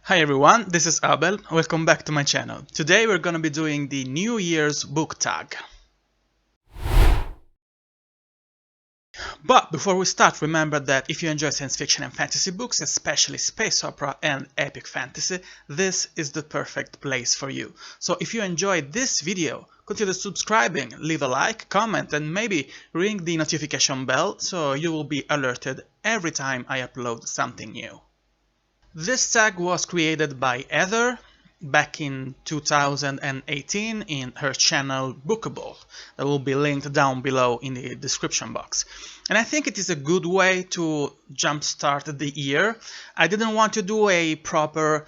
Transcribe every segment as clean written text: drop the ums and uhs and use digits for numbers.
Hi everyone, this is Abel. Welcome back to my channel. Today we're gonna be doing the New Year's book tag. But before we start, remember that if you enjoy science fiction and fantasy books, especially space opera and epic fantasy, this is the perfect place for you. So if you enjoyed this video, consider subscribing, leave a like, comment, and maybe ring the notification bell so you will be alerted every time I upload something new. This tag was created by Heather back in 2018 in her channel Bookable. That will be linked down below in the description box. And I think it is a good way to jumpstart the year. I didn't want to do a proper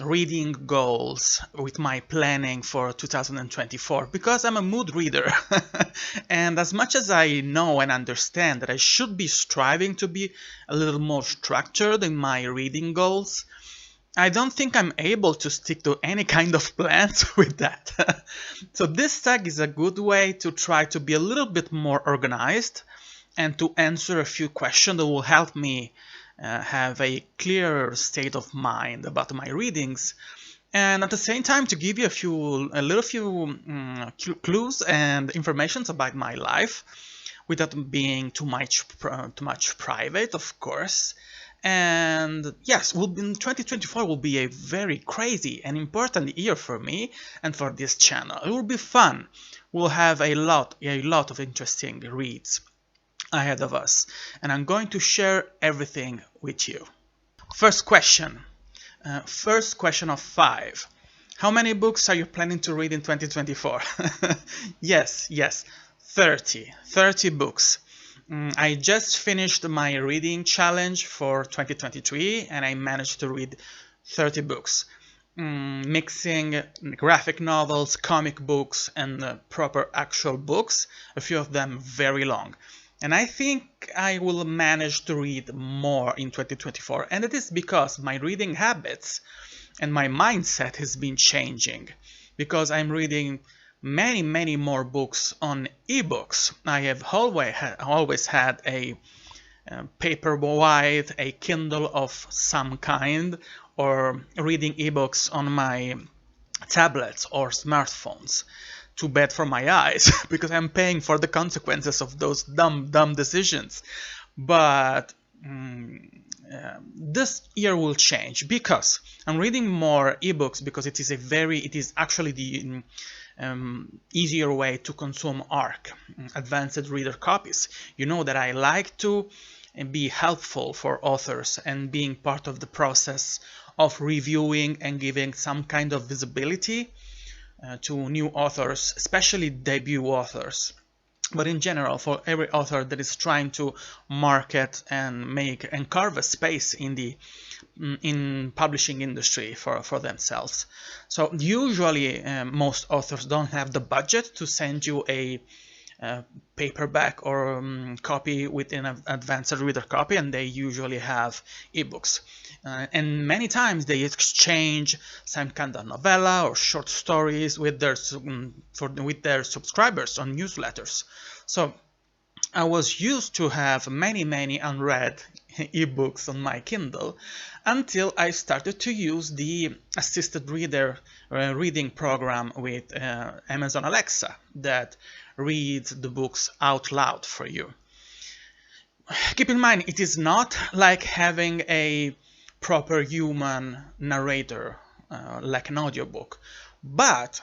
reading goals with my planning for 2024 because I'm a mood reader. And as much as I know and understand that I should be striving to be a little more structured in my reading goals, I don't think I'm able to stick to any kind of plans with that. So this tag is a good way to try to be a little bit more organized and to answer a few questions that will help me have a clearer state of mind about my readings, and at the same time to give you a little few clues and informations about my life without being too much private, of course. And yes, 2024 will be a very crazy and important year for me and for this channel. It will be fun. We'll have a lot of interesting reads ahead of us, and I'm going to share everything with you. First question of 5. How many books are you planning to read in 2024? Yes, 30 books. I just finished my reading challenge for 2023 and I managed to read 30 books, mixing graphic novels, comic books, and proper actual books, a few of them very long. And I think I will manage to read more in 2024, and it is because my reading habits and my mindset has been changing, because I'm reading many more books on ebooks. I have always had a Paperwhite, a Kindle of some kind, or reading ebooks on my tablets or smartphones. Too bad for my eyes, because I'm paying for the consequences of those dumb decisions. But this year will change because I'm reading more ebooks, because it is actually the easier way to consume ARC, advanced reader copies. You know that I like to be helpful for authors and being part of the process of reviewing and giving some kind of visibility to new authors, especially debut authors, but in general for every author that is trying to market and make and carve a space in the publishing industry for themselves. So usually most authors don't have the budget to send you a paperback or copy with an advanced reader copy, and they usually have ebooks. And many times they exchange some kind of novella or short stories with their subscribers on newsletters. So I was used to have many unread ebooks on my Kindle until I started to use the assisted reading program with Amazon Alexa that reads the books out loud for you. Keep in mind, it is not like having a proper human narrator like an audiobook, but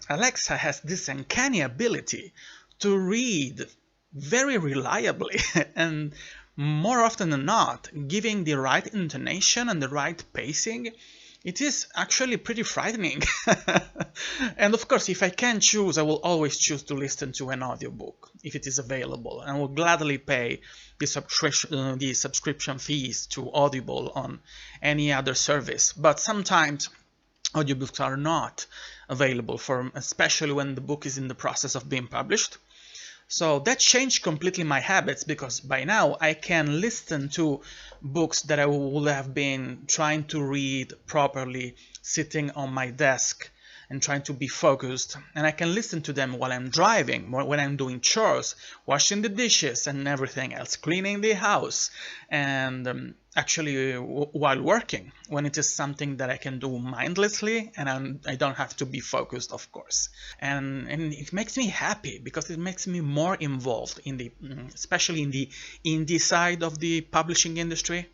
Alexa has this uncanny ability to read very reliably and more often than not giving the right intonation and the right pacing. It is actually pretty frightening. And of course, if I can choose, I will always choose to listen to an audiobook if it is available, and I will gladly pay the subscription fees to Audible on any other service. But sometimes audiobooks are not available, especially when the book is in the process of being published. So that changed completely my habits, because by now I can listen to books that I would have been trying to read properly, sitting on my desk and trying to be focused. And I can listen to them while I'm driving, when I'm doing chores, washing the dishes and everything else, cleaning the house, and actually while working, when it is something that I can do mindlessly and I don't have to be focused, of course. And it makes me happy because it makes me more involved in the, especially in the indie side of the publishing industry,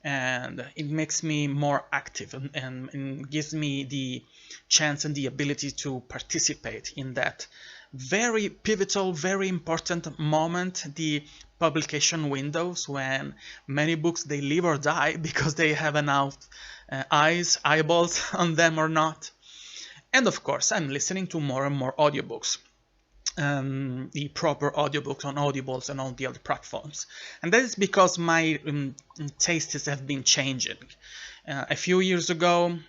and it makes me more active and gives me the chance and the ability to participate in that very pivotal, very important moment, the publication windows, when many books, they live or die because they have enough eyeballs on them or not. And of course, I'm listening to more and more audiobooks, the proper audiobooks on Audibles and all the other platforms. And that is because my tastes have been changing. A few years ago,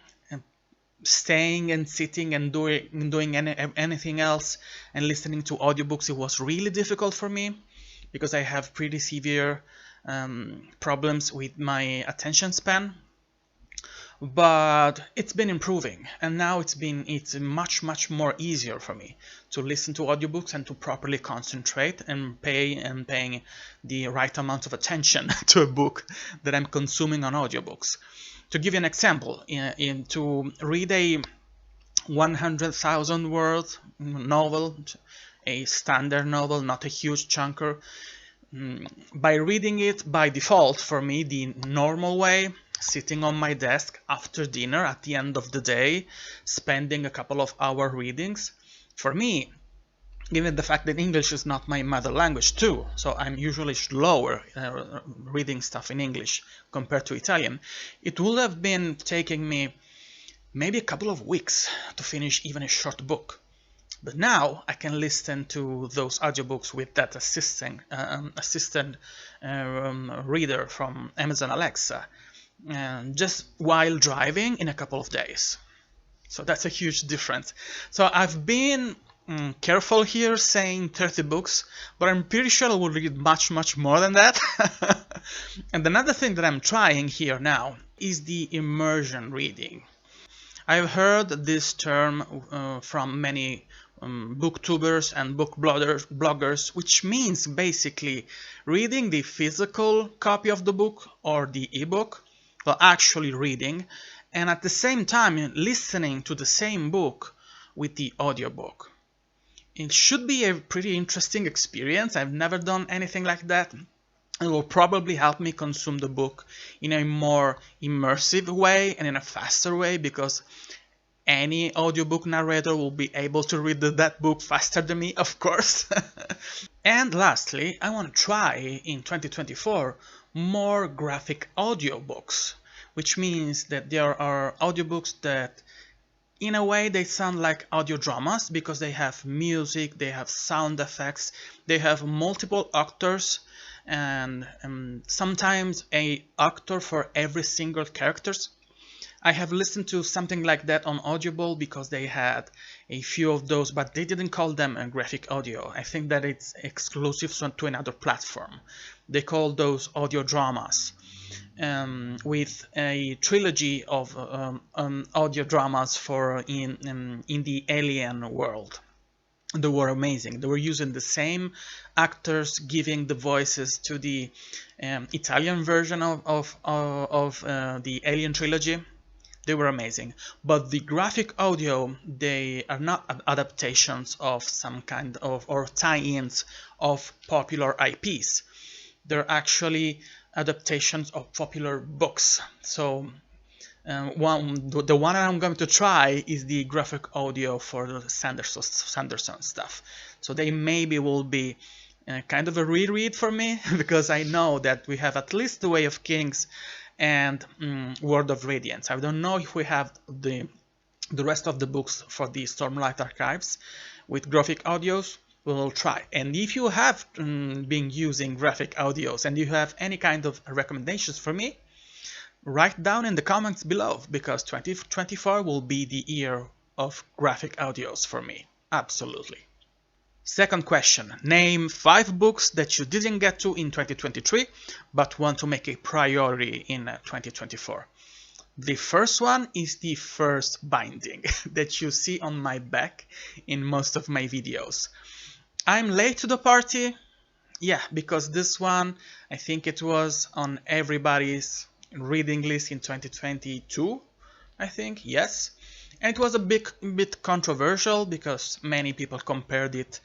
staying and sitting and doing anything else and listening to audiobooks, it was really difficult for me because I have pretty severe problems with my attention span. But it's been improving, and now it's much more easier for me to listen to audiobooks and to properly concentrate and paying the right amount of attention to a book that I'm consuming on audiobooks. To give you an example, to read a 100,000 word novel, a standard novel, not a huge chunker, by reading it by default, for me, the normal way, sitting on my desk after dinner at the end of the day, spending a couple of hour readings, for me, given the fact that English is not my mother language too, so I'm usually slower reading stuff in English compared to Italian, it would have been taking me maybe a couple of weeks to finish even a short book. But now I can listen to those audiobooks with that assistant reader from Amazon Alexa, just while driving in a couple of days. So that's a huge difference. So I've been careful here saying 30 books, but I'm pretty sure I will read much more than that. And another thing that I'm trying here now is the immersion reading. I've heard this term from many booktubers and book bloggers, which means basically reading the physical copy of the book or the ebook, well, actually reading, and at the same time listening to the same book with the audiobook. It should be a pretty interesting experience. I've never done anything like that. It will probably help me consume the book in a more immersive way and in a faster way, because any audiobook narrator will be able to read that book faster than me, of course. And lastly, I want to try in 2024 more graphic audiobooks, which means that there are audiobooks that in a way they sound like audio dramas because they have music, they have sound effects, they have multiple actors, and sometimes an actor for every single characters. I have listened to something like that on Audible because they had a few of those, but they didn't call them a graphic audio. I think that it's exclusive to another platform. They call those audio dramas, with a trilogy of audio dramas for in the Alien world. They were amazing. They were using the same actors giving the voices to the Italian version of the Alien trilogy. They were amazing. But the graphic audio, they are not adaptations of some kind of, or tie-ins of popular IPs. They're actually adaptations of popular books. So the one I'm going to try is the graphic audio for the Sanderson stuff. So they maybe will be kind of a reread for me, because I know that we have at least The Way of Kings and Word of Radiance. I don't know if we have the rest of the books for the Stormlight Archives with graphic audios. We'll try. And if you have been using graphic audios and you have any kind of recommendations for me, write down in the comments below, because 2024 will be the year of graphic audios for me. Absolutely. Second question. Name 5 books that you didn't get to in 2023 but want to make a priority in 2024. The first one is the first binding that you see on my back in most of my videos. I'm late to the party. Yeah, because this one, I think it was on everybody's reading list in 2022, I think, yes. And it was a bit controversial because many people compared it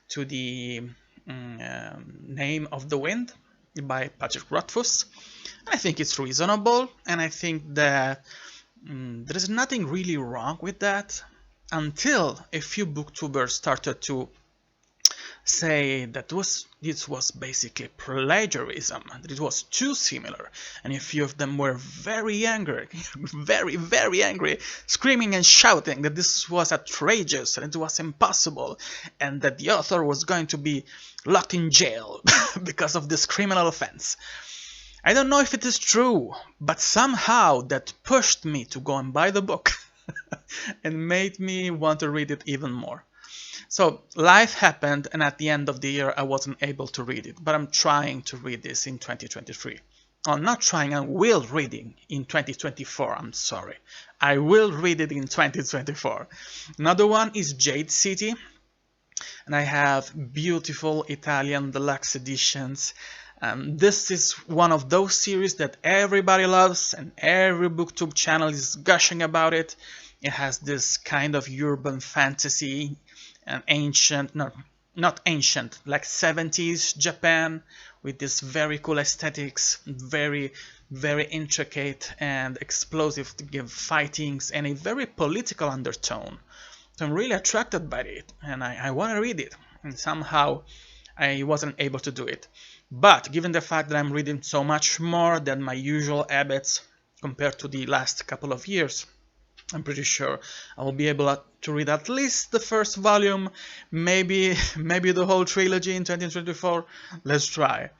to the Name of the Wind by Patrick Rothfuss. I think it's reasonable, and I think that there is nothing really wrong with that until a few booktubers started to say that this was basically plagiarism, that it was too similar, and a few of them were very angry, very angry, screaming and shouting that this was outrageous and it was impossible, and that the author was going to be locked in jail because of this criminal offense. I don't know if it is true, but somehow that pushed me to go and buy the book and made me want to read it even more. So life happened, and at the end of the year I wasn't able to read it, but I'm trying to read this in 2023. I'm not trying, I will read it in 2024, I'm sorry. I will read it in 2024. Another one is Jade City, and I have beautiful Italian deluxe editions. This is one of those series that everybody loves, and every booktube channel is gushing about it. It has this kind of urban fantasy, ancient, not ancient, like 70s Japan, with this very cool aesthetics, very intricate and explosive fightings, and a very political undertone. So I'm really attracted by it, and I want to read it, and somehow I wasn't able to do it. But given the fact that I'm reading so much more than my usual habits compared to the last couple of years, I'm pretty sure I will be able to read at least the first volume, maybe the whole trilogy in 2024. Let's try.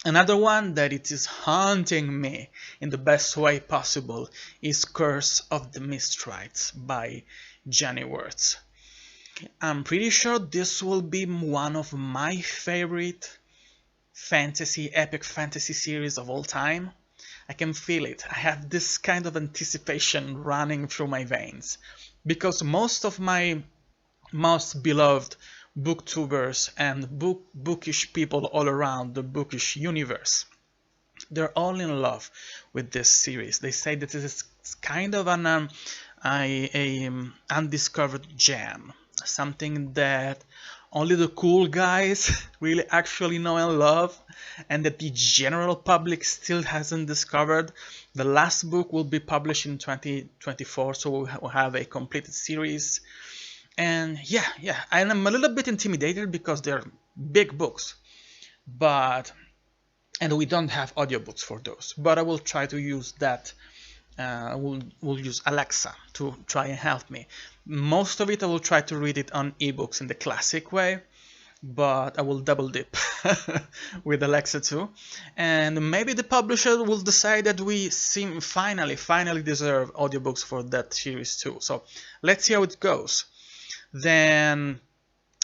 Another one that it is haunting me in the best way possible is Curse of the Mistwraith by Janny Wurts. I'm pretty sure this will be one of my favorite epic fantasy series of all time. I can feel it. I have this kind of anticipation running through my veins, because most of my most beloved booktubers and bookish people all around the bookish universe, they're all in love with this series. They say that it is kind of an undiscovered gem, something that only the cool guys really actually know and love, and that the general public still hasn't discovered. The last book will be published in 2024, so we'll have a completed series. And yeah, and I'm a little bit intimidated because they're big books, and we don't have audiobooks for those, but I will try to use that. We'll use Alexa to try and help me. Most of it I will try to read it on ebooks in the classic way, but I will double dip with Alexa too. And maybe the publisher will decide that we finally deserve audiobooks for that series too. So let's see how it goes. Then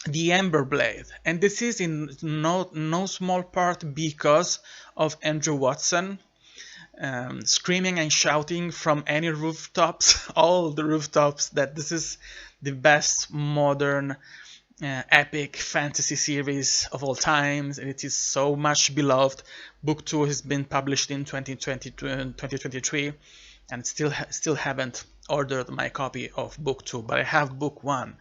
the Ember Blade, and this is in no small part because of Andrew Watson. Screaming and shouting from any rooftops, all the rooftops, that this is the best modern epic fantasy series of all times, and it is so much beloved. Book 2 has been published in 2022 and 2023, and still haven't ordered my copy of book 2, but I have book 1.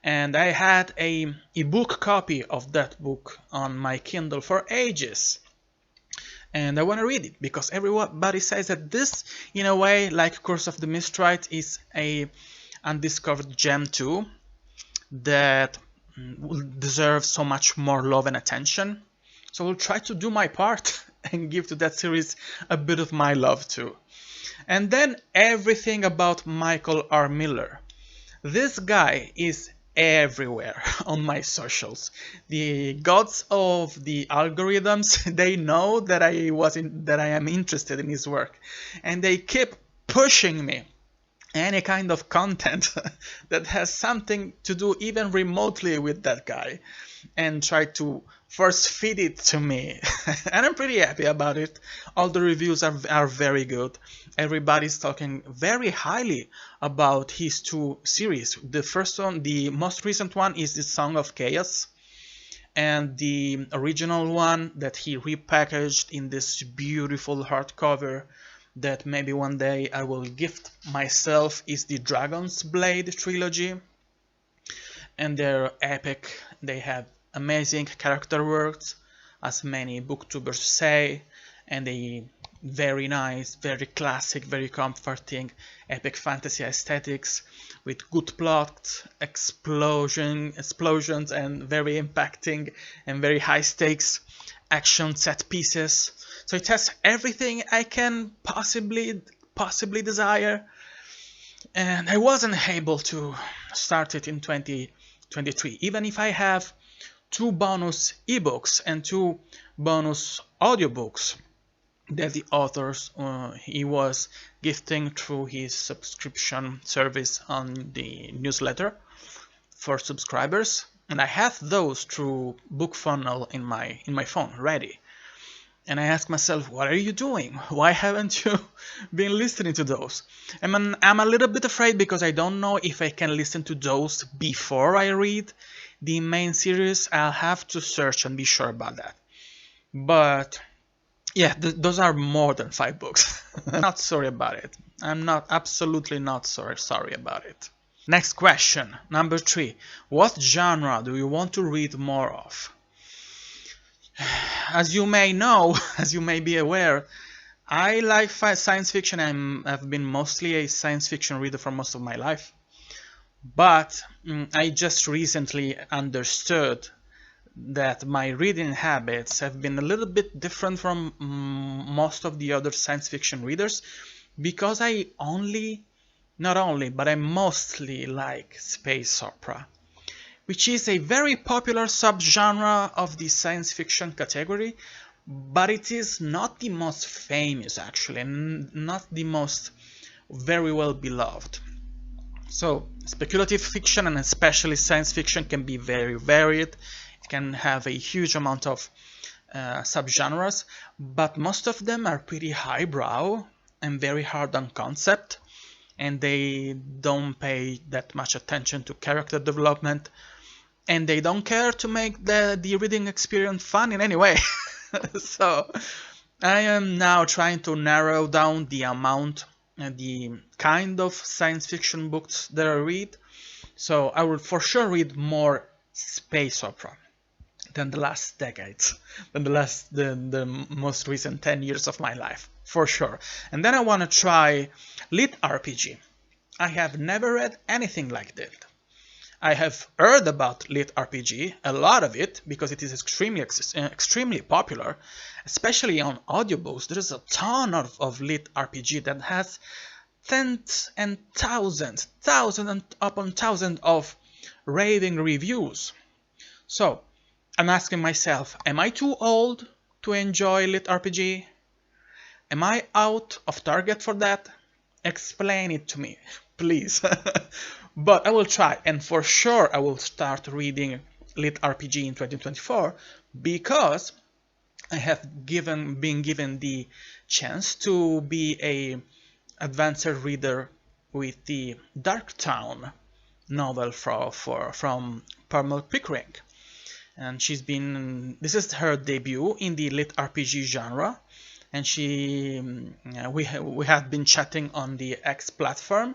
And I had a ebook copy of that book on my Kindle for ages. And I want to read it because everybody says that this, in a way, like Curse of the Mistwraith, is a undiscovered gem too, that deserves so much more love and attention. So I'll try to do my part and give to that series a bit of my love too. And then everything about Michael R. Miller. This guy is everywhere on my socials. The gods of the algorithms, they know that I am interested in his work, and they keep pushing me any kind of content that has something to do even remotely with that guy, and try to force feed it to me. And I'm pretty happy about it. All the reviews are very good. Everybody's talking very highly about his 2 series. The first one, the most recent one, is the Song of Chaos, and the original one that he repackaged in this beautiful hardcover that maybe one day I will gift myself is the Dragon's Blade trilogy. And they're epic. They have amazing character works, as many booktubers say, and a very nice, very classic, very comforting epic fantasy aesthetics with good plot, explosions, and very impacting and very high stakes action set pieces. So it has everything I can possibly desire, and I wasn't able to start it in 2023, even if I have 2 bonus ebooks and 2 bonus audiobooks that the authors he was gifting through his subscription service on the newsletter for subscribers, and I have those through BookFunnel in my phone ready. And I ask myself, what are you doing? Why haven't you been listening to those? I'm a little bit afraid because I don't know if I can listen to those before I read the main series. I'll have to search and be sure about that. But yeah, those are more than 5 books. I'm not sorry about it. I'm absolutely not sorry about it. Next question, number 3. What genre do you want to read more of? As you may know, as you may be aware, I like science fiction. I've been mostly a science fiction reader for most of my life. But I just recently understood that my reading habits have been a little bit different from most of the other science fiction readers, because I mostly like space opera, which is a very popular subgenre of the science fiction category, but it is not the most famous actually, and not the most very well beloved. So speculative fiction, and especially science fiction, can be very varied. It can have a huge amount of subgenres, but most of them are pretty highbrow and very hard on concept, and they don't pay that much attention to character development, and they don't care to make the reading experience fun in any way. So I am now trying to narrow down the amount and the kind of science fiction books that I read. So I will for sure read more space opera than the last decades, than the most recent 10 years of my life, for sure. And then I want to try lit RPG. I have never read anything like that. I have heard about lit RPG, a lot of it, because it is extremely popular, especially on audiobooks. There is a ton of lit RPG that has tens and thousands upon thousands of raving reviews. So I'm asking myself, am I too old to enjoy lit RPG? Am I out of target for that? Explain it to me, please. But I will try, and for sure I will start reading lit RPG in 2024, because I have been given the chance to be a advanced reader with the Darktown novel from Pickering. And this is her debut in the lit RPG genre, and we have been chatting on the X platform,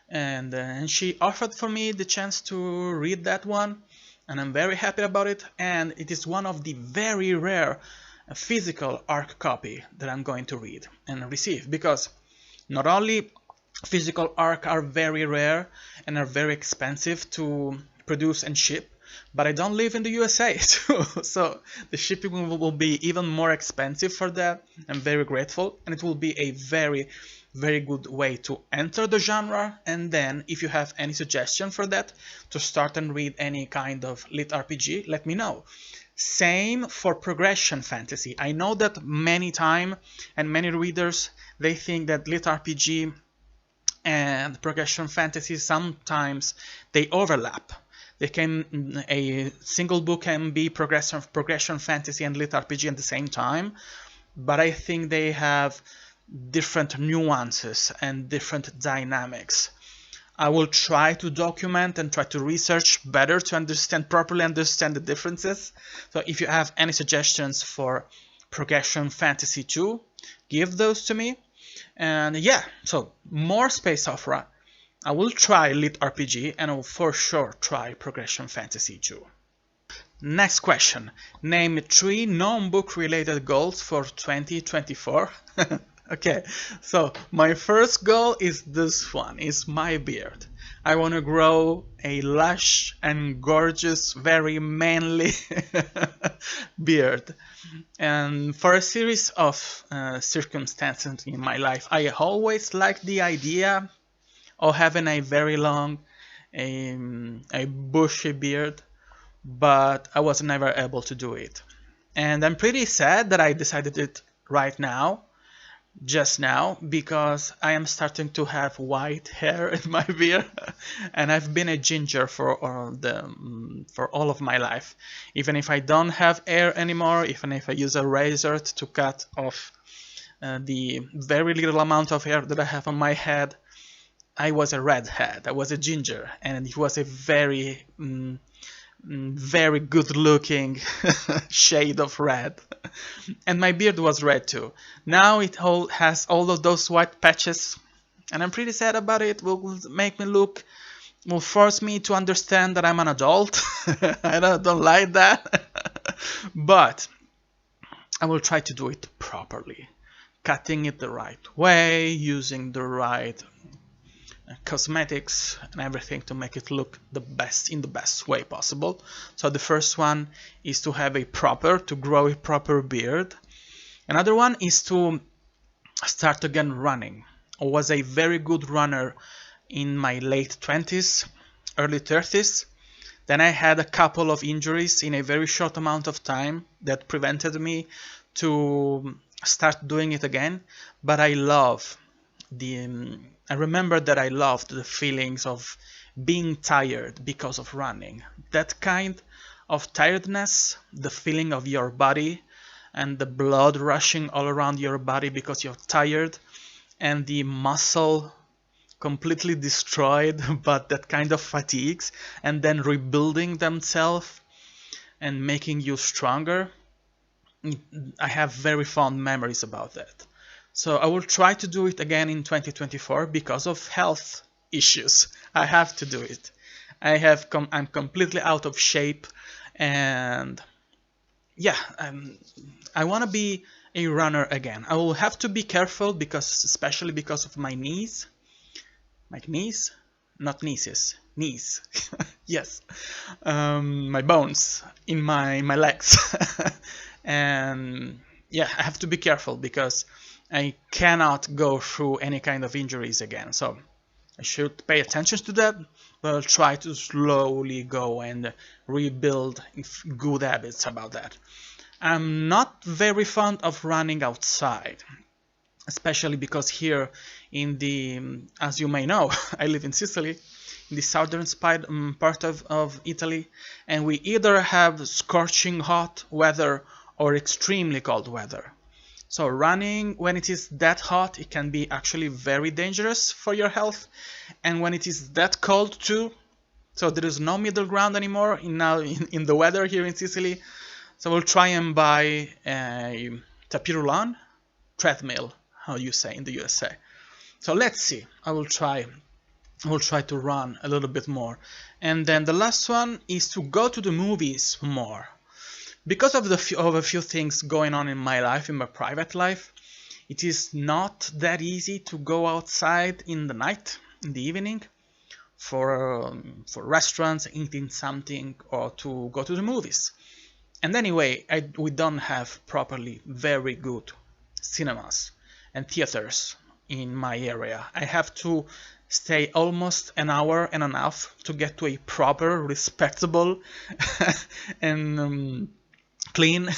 and she offered for me the chance to read that one, and I'm very happy about it. And it is one of the very rare physical ARC copy that I'm going to read and receive, because not only physical ARC are very rare and are very expensive to produce and ship, but I don't live in the USA too, so the shipping will be even more expensive for that. I'm very grateful, and it will be a very good way to enter the genre. And then if you have any suggestion for that, to start and read any kind of lit RPG, let me know. Same for progression fantasy. I know that many readers, they think that lit RPG and progression fantasy sometimes they overlap. A single book can be progression fantasy and lit RPG at the same time, but I think they have different nuances and different dynamics. I will try to document and try to research better to properly understand the differences. So if you have any suggestions for Progression Fantasy 2, give those to me. And yeah, so more space opera. I will try Lit RPG, and I will for sure try Progression Fantasy 2. Next question. Name 3 non-book related goals for 2024. Okay, so my first goal is this one, is my beard. I want to grow a lush and gorgeous, very manly beard. And for a series of circumstances in my life, I always liked the idea of having a very long, a bushy beard, but I was never able to do it. And I'm pretty sad that I decided it right now, just now, because I am starting to have white hair in my beard, and I've been a ginger for all of my life. Even if I don't have hair anymore, even if I use a razor to cut off the very little amount of hair that I have on my head, I was a redhead. I was a ginger, and it was a very very good looking shade of red, and my beard was red too. Now it all has all of those white patches, and I'm pretty sad about it. Will make me look, will force me to understand that I'm an adult. I don't like that. But I will try to do it properly, cutting it the right way, using the right cosmetics and everything to make it look the best in the best way possible. So the first one is to grow a proper beard. Another one is to start again running. I was a very good runner in my late 20s, early 30s. Then I had a couple of injuries in a very short amount of time that prevented me to start doing it again. But I remember that I loved the feelings of being tired because of running. That kind of tiredness, the feeling of your body and the blood rushing all around your body because you're tired, and the muscle completely destroyed, but that kind of fatigues, and then rebuilding themselves and making you stronger. I have very fond memories about that. So I will try to do it again in 2024 because of health issues. I have to do it. I'm completely out of shape, and yeah, I want to be a runner again. I will have to be careful especially because of my knees. My knees? Not nieces. Knees. Yes. My bones in my legs. And yeah, I have to be careful because I cannot go through any kind of injuries again, so I should pay attention to that, but I'll try to slowly go and rebuild good habits about that. I'm not very fond of running outside, especially because here as you may know, I live in Sicily, in the southern part of Italy, and we either have scorching hot weather or extremely cold weather. So running when it is that hot, it can be actually very dangerous for your health, and when it is that cold too. So there is no middle ground anymore in the weather here in Sicily. So we'll try and buy a tapis roulant, treadmill, how you say in the USA. So let's see. I will try to run a little bit more, and then the last one is to go to the movies more. Because of a few things going on in my life, in my private life, it is not that easy to go outside in the night, in the evening, for restaurants, eating something, or to go to the movies. And anyway, we don't have properly very good cinemas and theaters in my area. I have to stay almost an hour and a half to get to a proper, respectable, and clean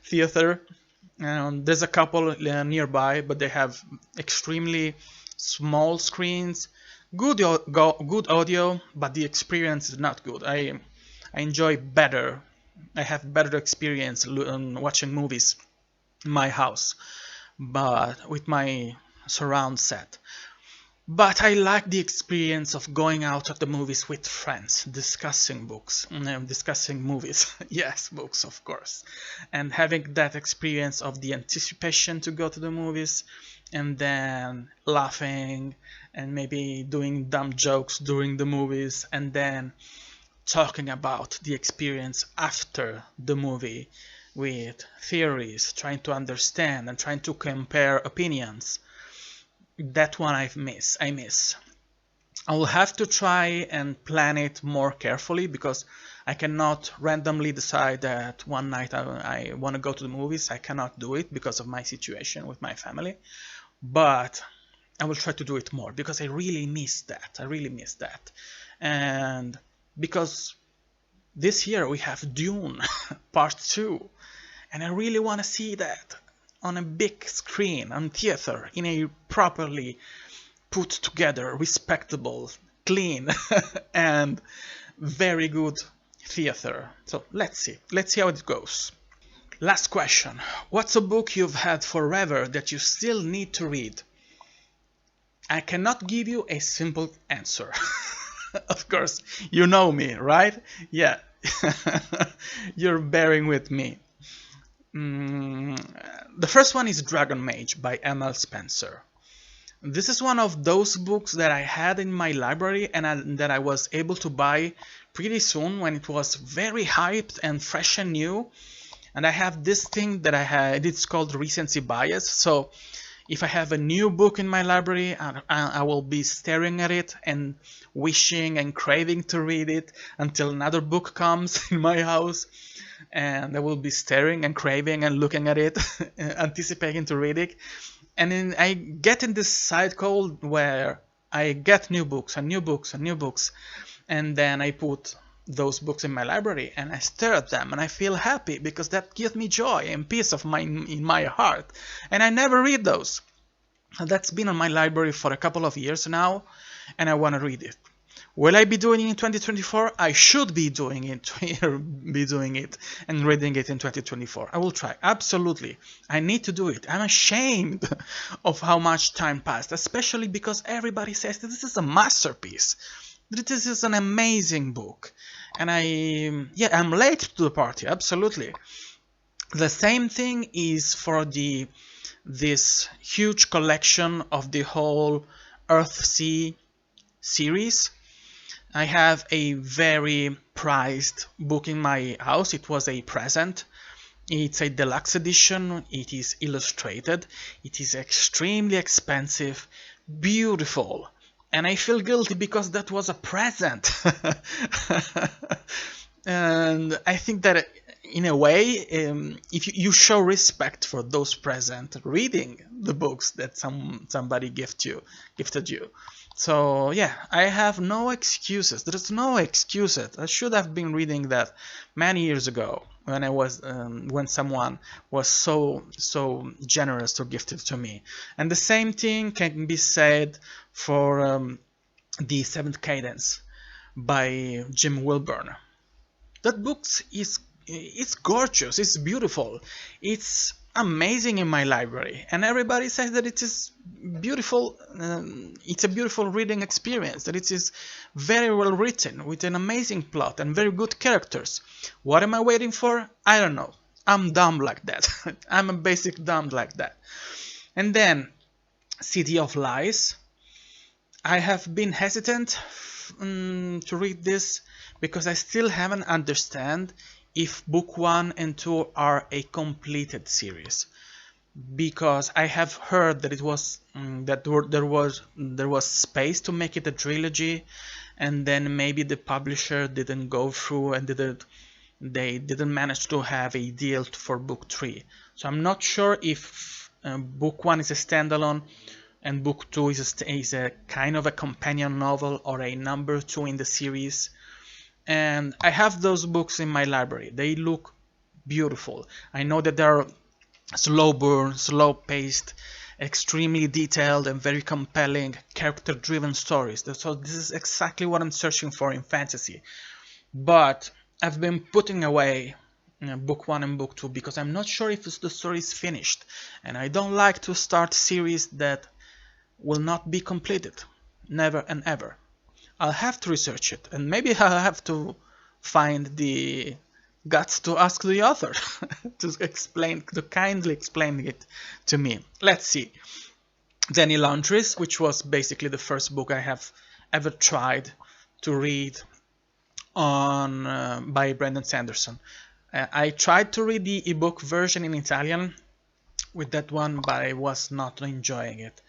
theater. There's a couple nearby, but they have extremely small screens, good audio, but the experience is not good. I enjoy better. I have better experience watching movies in my house, but with my surround set. But I like the experience of going out of the movies with friends, discussing books, discussing movies, yes, books of course, and having that experience of the anticipation to go to the movies, and then laughing and maybe doing dumb jokes during the movies, and then talking about the experience after the movie with theories, trying to understand and trying to compare opinions. That one I miss. I will have to try and plan it more carefully because I cannot randomly decide that one night I want to go to the movies. I cannot do it because of my situation with my family. But I will try to do it more because I really miss that. And because this year we have Dune Part 2, and I really want to see that on a big screen, on theater, in a properly put together, respectable, clean, and very good theater. So let's see how it goes. Last question. What's a book you've had forever that you still need to read? I cannot give you a simple answer. Of course, you know me, right? Yeah, you're bearing with me. The first one is Dragon Mage by M.L. Spencer. This is one of those books that I had in my library and that I was able to buy pretty soon when it was very hyped and fresh and new. And I have this thing that I had, it's called recency bias. So if I have a new book in my library, I will be staring at it and wishing and craving to read it until another book comes in my house. And I will be staring and craving and looking at it, anticipating to read it. And then I get in this cycle where I get new books and new books and new books. And then I put those books in my library and I stare at them and I feel happy because that gives me joy and peace of mind in my heart. And I never read those. That's been on my library for a couple of years now and I want to read it. Will I be doing it in 2024? I should be doing it and reading it in 2024. I will try, absolutely. I need to do it. I'm ashamed of how much time passed, especially because everybody says that this is a masterpiece. This is an amazing book. And I'm late to the party, absolutely. The same thing is for this huge collection of the whole Earthsea series. I have a very prized book in my house. It was a present. It's a deluxe edition. It is illustrated. It is extremely expensive, beautiful. And I feel guilty because that was a present. And I think that in a way, if you show respect for those present, reading the books that somebody gifted you. So yeah, I have no excuses. There's no excuses. I should have been reading that many years ago when someone was so generous to gift it to me. And the same thing can be said for the Seventh Cadence by Jim Wilbourne. That book it's gorgeous. It's beautiful. It's amazing in my library, and everybody says that it is beautiful. It's a beautiful reading experience, that it is very well written with an amazing plot and very good characters. What am I waiting for? I don't know. I'm dumb like that. I'm a basic dumb like that. And then City of Lies. I have been hesitant to read this because I still haven't understand if book 1 and 2 are a completed series, because I have heard that it was there was space to make it a trilogy, and then maybe the publisher didn't go through and they didn't manage to have a deal for book 3. So I'm not sure if book 1 is a standalone and book 2 is a kind of a companion novel or a number 2 in the series. And I have those books in my library. They look beautiful. I know that they're slow burn, slow paced, extremely detailed and very compelling, character driven stories. So this is exactly what I'm searching for in fantasy. But I've been putting away book 1 and book 2 because I'm not sure if the story is finished. And I don't like to start series that will not be completed. never and ever. I'll have to research it, and maybe I'll have to find the guts to ask the author to kindly explain it to me. Let's see. Then Elantris, which was basically the first book I have ever tried to read on by Brandon Sanderson. I tried to read the ebook version in Italian with that one, but I was not enjoying it.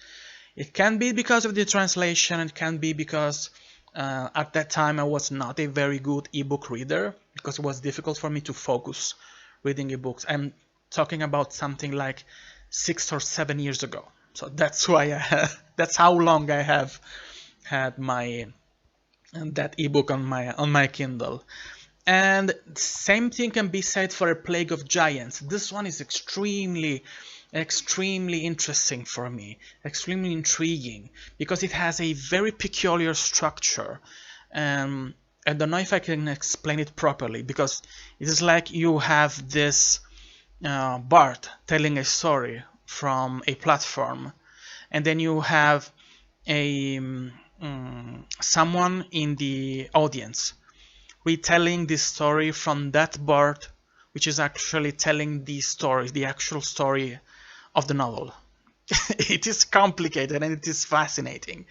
It can be because of the translation, it can be because at that time I was not a very good ebook reader, because it was difficult for me to focus reading ebooks. I'm talking about something like 6 or 7 years ago. So that's why that's how long I have had my that ebook on my Kindle. And same thing can be said for A Plague of Giants. This one is extremely interesting for me, extremely intriguing, because it has a very peculiar structure. I don't know if I can explain it properly, because it is like you have this Bard telling a story from a platform, and then you have a someone in the audience retelling this story from that Bard, which is actually telling the story, the actual story of the novel. It is complicated and it is fascinating,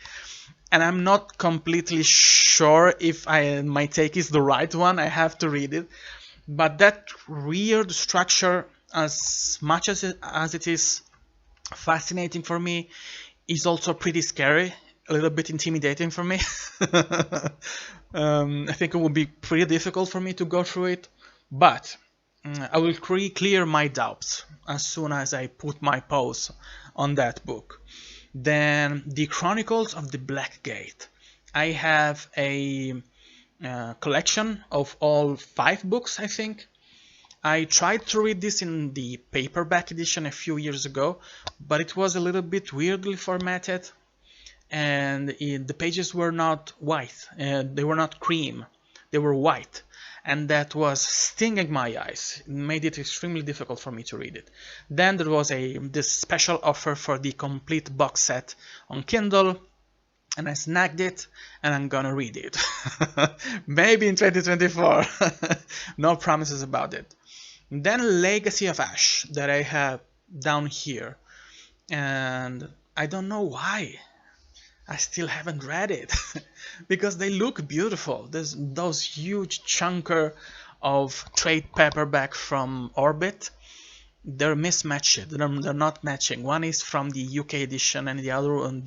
and I'm not completely sure if my take is the right one. I have to read it, but that weird structure, as much as it is fascinating for me, is also pretty scary, a little bit intimidating for me. I think it would be pretty difficult for me to go through it, but I will clear my doubts as soon as I put my paws on that book. Then the Chronicles of the Black Gate. I have a collection of all 5 books, I think. I tried to read this in the paperback edition a few years ago, but it was a little bit weirdly formatted, and the pages were not white, they were not cream, they were white, and that was stinging my eyes. It made it extremely difficult for me to read it. Then there was this special offer for the complete box set on Kindle, and I snagged it, and I'm gonna read it. Maybe in 2024. No promises about it. Then Legacy of Ash, that I have down here, and I don't know why I still haven't read it. Because they look beautiful. There's those huge chunker of trade paperback from Orbit. They're mismatched. They're not matching. One is from the UK edition, and the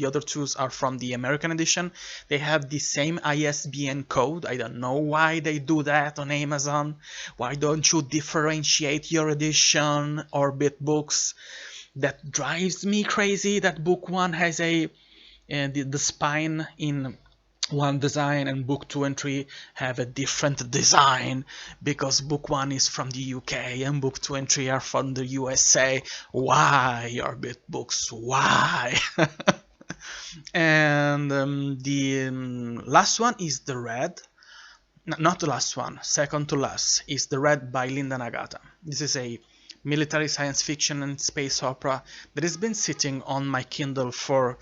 other two are from the American edition. They have the same ISBN code. I don't know why they do that on Amazon. Why don't you differentiate your edition? Orbit books. That drives me crazy. That book 1 has the spine in one design, and book 2 and 3 have a different design, because book 1 is from the UK and book 2 and 3 are from the USA. Why, Orbit books? Why? And the last one is The Red. Not the last one, second to last is The Red by Linda Nagata. This is a military science fiction and space opera that has been sitting on my Kindle for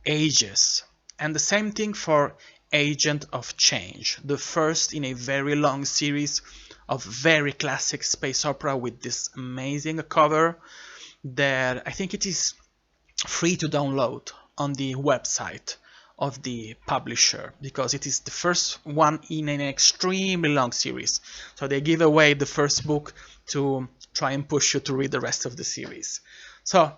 ages. And the same thing for Agent of Change, the first in a very long series of very classic space opera with this amazing cover that I think it is free to download on the website of the publisher, because it is the first one in an extremely long series. So they give away the first book to try and push you to read the rest of the series. So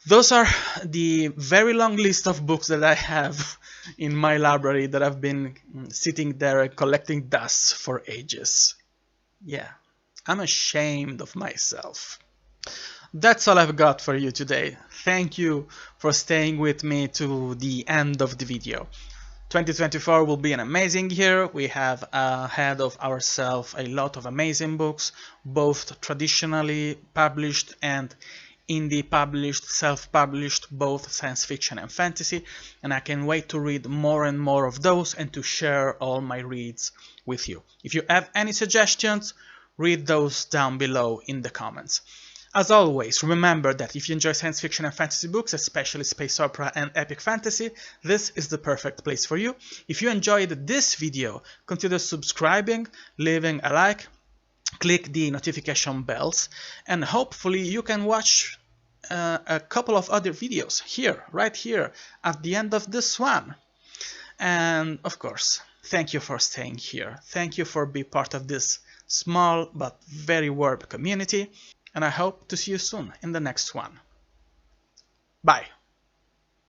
those are the very long list of books that I have in my library that have been sitting there collecting dust for ages. Yeah, I'm ashamed of myself. That's all I've got for you today. Thank you for staying with me to the end of the video. 2024 will be an amazing year. We have ahead of ourselves a lot of amazing books, both traditionally published and indie published, self-published, both science fiction and fantasy, and I can wait to read more and more of those and to share all my reads with you. If you have any suggestions, read those down below in the comments. As always, remember that if you enjoy science fiction and fantasy books, especially space opera and epic fantasy, this is the perfect place for you. If you enjoyed this video, consider subscribing, leaving a like, click the notification bells, and hopefully you can watch a couple of other videos here, right here, at the end of this one. And of course, thank you for staying here. Thank you for being part of this small but very warm community. And I hope to see you soon in the next one. Bye!